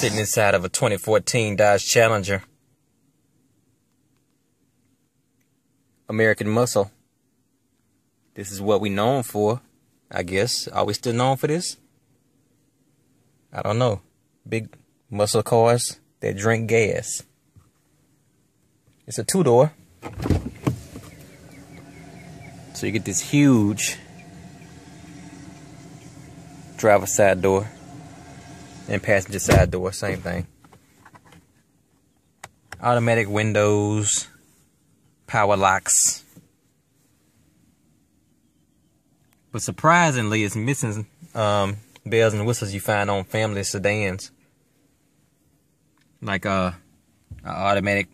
Sitting inside of a 2014 Dodge Challenger. American Muscle. This is what we known for, I guess. Are we still known for this? I don't know. Big muscle cars that drink gas. It's a two-door. So you get this huge driver side door and passenger side door, same thing. Automatic windows, power locks. But surprisingly, it's missing bells and whistles you find on family sedans. Like a automatic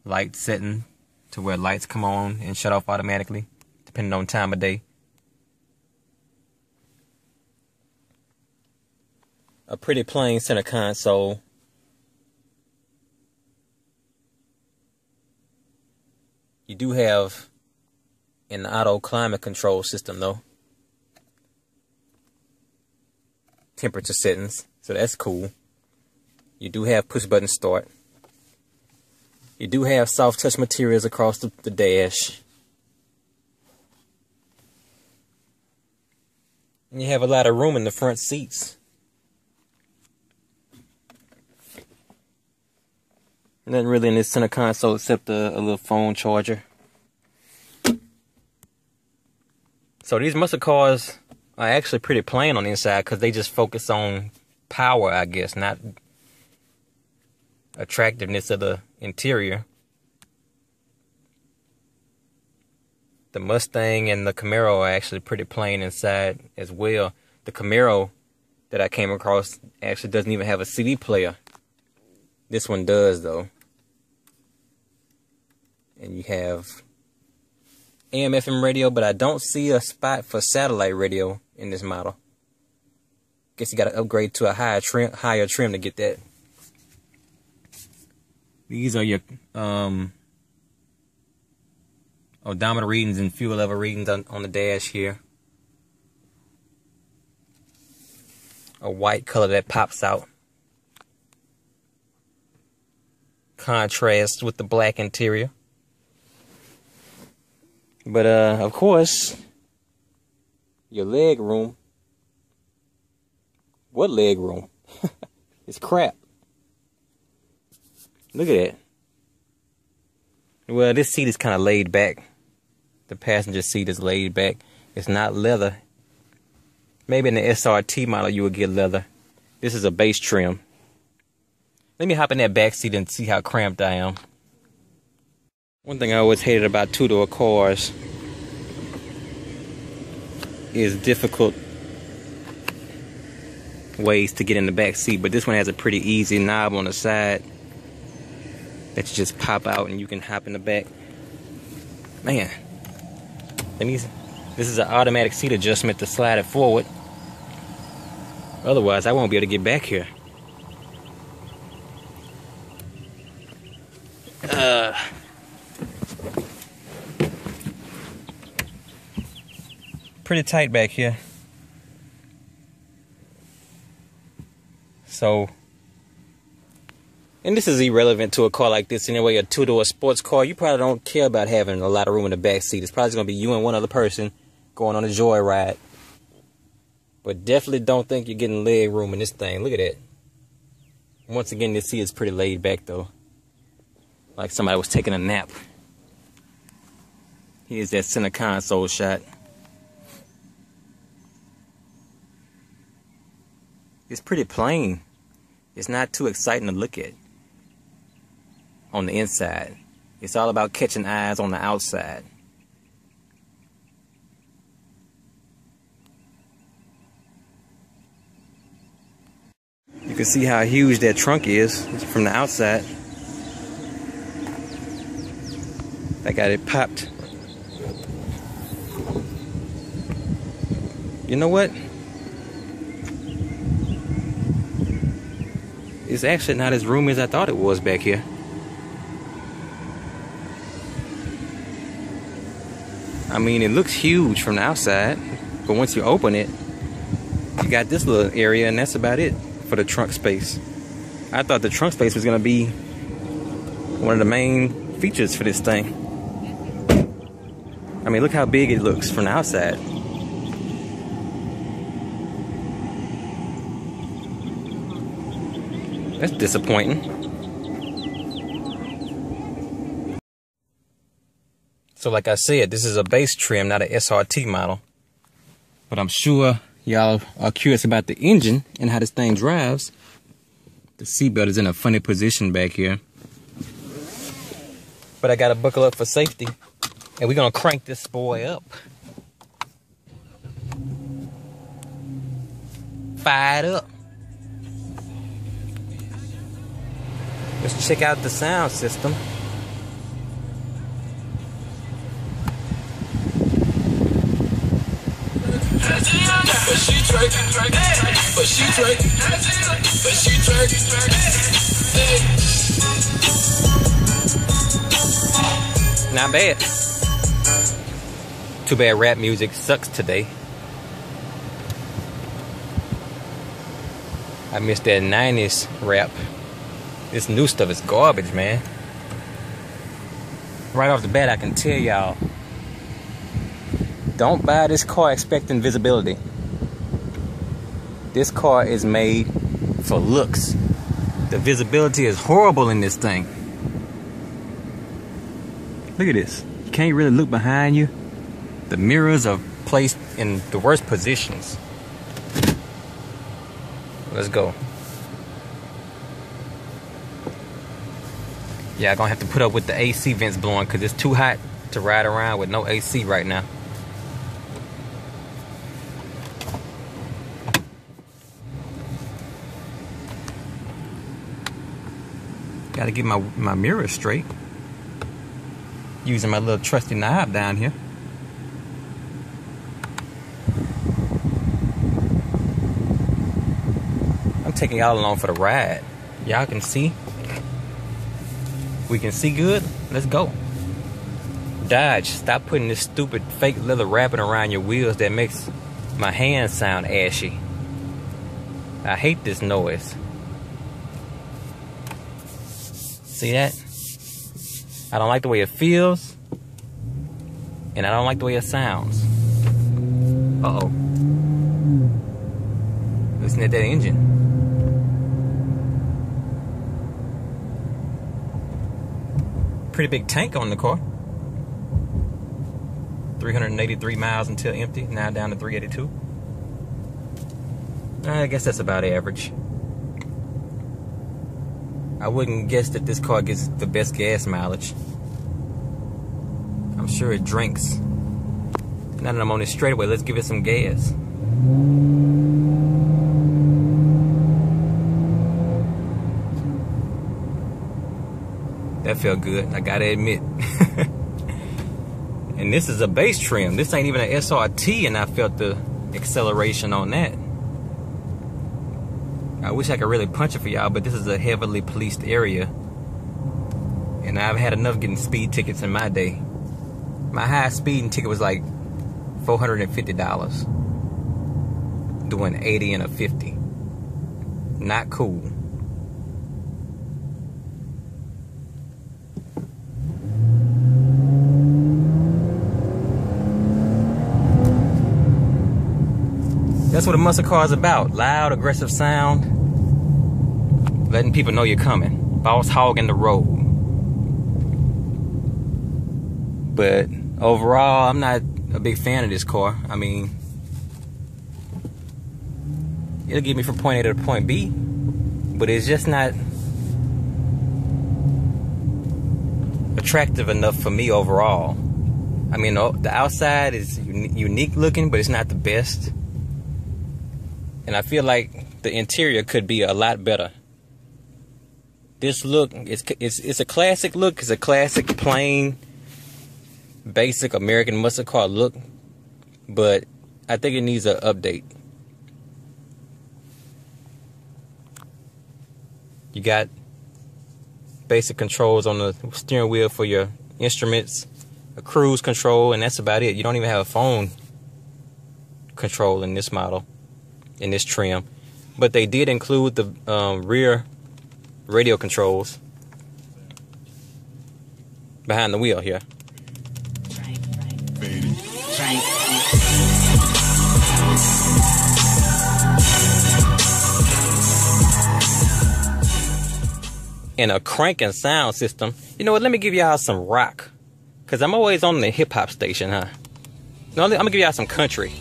light setting to where lights come on and shut off automatically, depending on time of day. A pretty plain center console. You do have an auto climate control system though. Temperature settings, so that's cool. You do have push button start. You do have soft touch materials across the dash. And you have a lot of room in the front seats. Nothing really in this center console except a little phone charger. So these muscle cars are actually pretty plain on the inside because they just focus on power, I guess, not attractiveness of the interior. The Mustang and the Camaro are actually pretty plain inside as well. The Camaro that I came across actually doesn't even have a CD player. This one does though. And you have AM FM radio, but I don't see a spot for satellite radio in this model. Guess you gotta upgrade to a higher trim to get that. These are your odometer readings and fuel level readings on the dash here. A white color that pops out. Contrast with the black interior. But of course, your leg room. What leg room? It's crap. Look at that. Well, this seat is kind of laid back. The passenger seat is laid back. It's not leather. Maybe in the SRT model you would get leather. This is a base trim. Let me hop in that back seat and see how cramped I am. One thing I always hated about two-door cars is difficult ways to get in the back seat, but this one has a pretty easy knob on the side that you just pop out and you can hop in the back. Man, this is an automatic seat adjustment to slide it forward. Otherwise, I won't be able to get back here. Pretty tight back here. So, and this is irrelevant to a car like this anyway, a two-door sports car. You probably don't care about having a lot of room in the back seat. It's probably going to be you and one other person going on a joyride. But definitely don't think you're getting leg room in this thing. Look at that. Once again, this seat is pretty laid back though. Like somebody was taking a nap. Here's that center console shot. It's pretty plain. It's not too exciting to look at on the inside. It's all about catching eyes on the outside. You can see how huge that trunk is from the outside. I got it popped. You know what? It's actually not as roomy as I thought it was back here. I mean, it looks huge from the outside, but once you open it, you got this little area and that's about it for the trunk space. I thought the trunk space was gonna be one of the main features for this thing. I mean, look how big it looks from the outside. That's disappointing. So like I said, this is a base trim, not an SRT model. But I'm sure y'all are curious about the engine and how this thing drives. The seatbelt is in a funny position back here. But I gotta buckle up for safety. And we're gonna crank this boy up. Fired up. Let's check out the sound system. Not bad. Too bad rap music sucks today. I missed that 90s rap. This new stuff is garbage, man. Right off the bat, I can tell y'all, don't buy this car expecting visibility. This car is made for looks. The visibility is horrible in this thing. Look at this. You can't really look behind you. The mirrors are placed in the worst positions. Let's go. Yeah, I'm gonna have to put up with the AC vents blowing because it's too hot to ride around with no AC right now. Gotta get my mirror straight. Using my little trusty knob down here. I'm taking y'all along for the ride. Y'all can see. We can see good. Let's go. Dodge, stop putting this stupid fake leather wrapping around your wheels that makes my hands sound ashy. I hate this noise. See that? I don't like the way it feels, and I don't like the way it sounds. Uh-oh. Listen to that engine. Pretty big tank on the car. 383 miles until empty, now down to 382. I guess that's about average. I wouldn't guess that this car gets the best gas mileage. I'm sure it drinks. Now that I'm on this straightaway, let's give it some gas. That felt good, I gotta admit. And this is a base trim. This ain't even an SRT, and I felt the acceleration on that. I wish I could really punch it for y'all, but this is a heavily policed area. And I've had enough getting speed tickets in my day. My highest speeding ticket was like $450. Doing 80 and a 50. Not cool. That's what a muscle car is about. Loud, aggressive sound. Letting people know you're coming. Boss hogging the road. But overall, I'm not a big fan of this car. I mean, it'll get me from point A to point B, but it's just not attractive enough for me overall. I mean, the outside is unique looking, but it's not the best. And I feel like the interior could be a lot better. This look, it's a classic look. It's a classic, plain, basic American muscle car look. But I think it needs an update. You got basic controls on the steering wheel for your instruments, a cruise control, and that's about it. You don't even have a phone control in this model. In this trim, but they did include the rear radio controls behind the wheel here. And a cranking sound system. You know what? Let me give y'all some rock, cause I'm always on the hip hop station, huh? No, I'm gonna give y'all some country.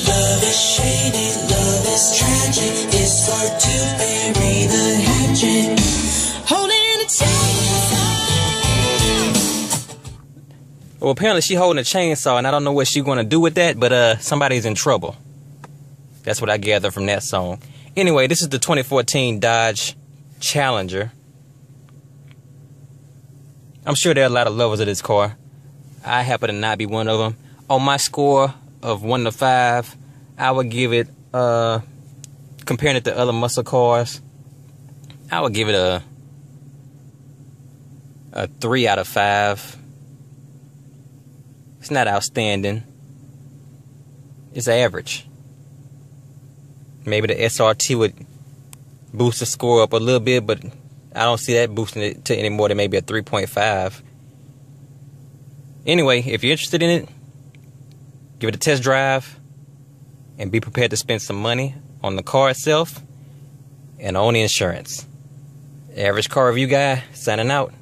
Love is shady, love is tragic. It's hard to bury the hatchet. Holding a chainsaw. Well, apparently she's holding a chainsaw, and I don't know what she's gonna do with that, but somebody's in trouble. That's what I gather from that song. Anyway, this is the 2014 Dodge Challenger. I'm sure there are a lot of lovers of this car. I happen to not be one of them. On my score of 1 to 5, I would give it, comparing it to other muscle cars, I would give it a 3 out of 5. It's not outstanding. It's average. Maybe the SRT would boost the score up a little bit, but I don't see that boosting it to any more than maybe a 3.5. Anyway, if you're interested in it, give it a test drive and be prepared to spend some money on the car itself and on the insurance. Average Car Review Guy, signing out.